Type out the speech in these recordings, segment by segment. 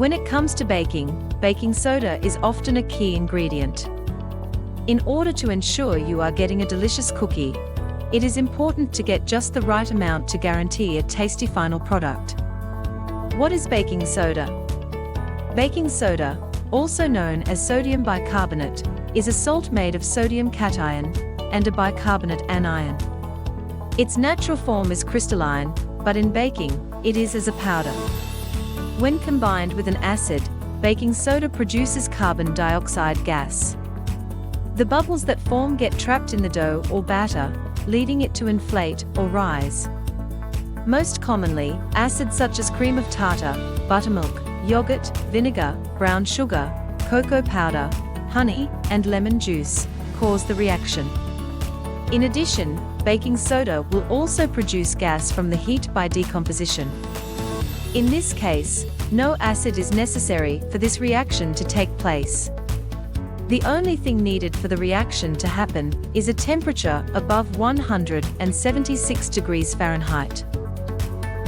When it comes to baking, baking soda is often a key ingredient. In order to ensure you are getting a delicious cookie, it is important to get just the right amount to guarantee a tasty final product. What is baking soda? Baking soda, also known as sodium bicarbonate, is a salt made of sodium cation and a bicarbonate anion. Its natural form is crystalline, but in baking, it is as a powder. When combined with an acid, baking soda produces carbon dioxide gas. The bubbles that form get trapped in the dough or batter, leading it to inflate or rise. Most commonly, acids such as cream of tartar, buttermilk, yogurt, vinegar, brown sugar, cocoa powder, honey, and lemon juice cause the reaction. In addition, baking soda will also produce gas from the heat by decomposition. In this case, no acid is necessary for this reaction to take place. The only thing needed for the reaction to happen is a temperature above 176 degrees Fahrenheit.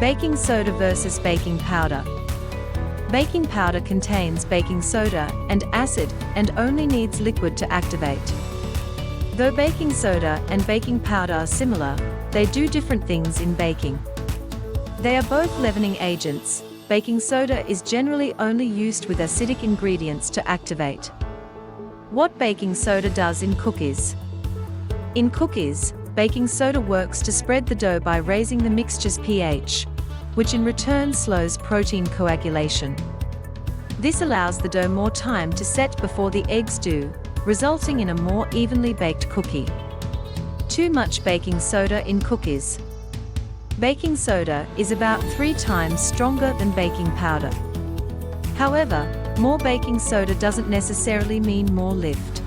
Baking soda versus baking powder. Baking powder contains baking soda and acid and only needs liquid to activate. Though baking soda and baking powder are similar, they do different things in baking. They are both leavening agents. Baking soda is generally only used with acidic ingredients to activate. What baking soda does in cookies. In cookies, baking soda works to spread the dough by raising the mixture's pH, which in return slows protein coagulation. This allows the dough more time to set before the eggs do, resulting in a more evenly baked cookie. Too much baking soda in cookies. Baking soda is about 3 times stronger than baking powder. However, more baking soda doesn't necessarily mean more lift.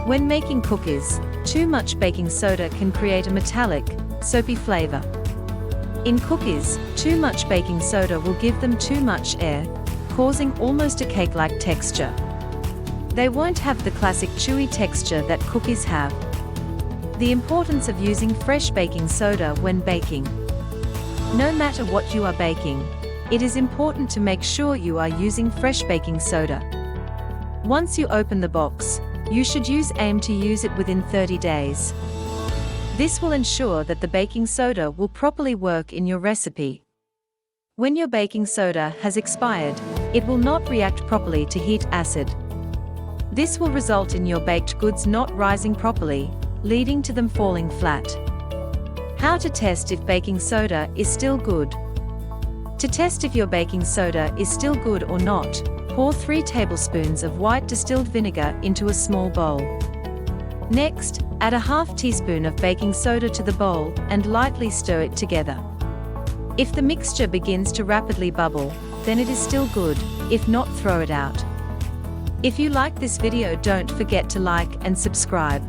When making cookies, too much baking soda can create a metallic, soapy flavor. In cookies, too much baking soda will give them too much air, causing almost a cake-like texture. They won't have the classic chewy texture that cookies have. The importance of using fresh baking soda when baking. No matter what you are baking, it is important to make sure you are using fresh baking soda. Once you open the box, you should aim to use it within 30 days. This will ensure that the baking soda will properly work in your recipe. When your baking soda has expired, it will not react properly to heat acid. This will result in your baked goods not rising properly, leading to them falling flat. How to test if baking soda is still good. To test if your baking soda is still good or not, pour 3 tablespoons of white distilled vinegar into a small bowl. Next, add a half teaspoon of baking soda to the bowl and lightly stir it together. If the mixture begins to rapidly bubble, then it is still good. If not, throw it out. If you like this video, don't forget to like and subscribe.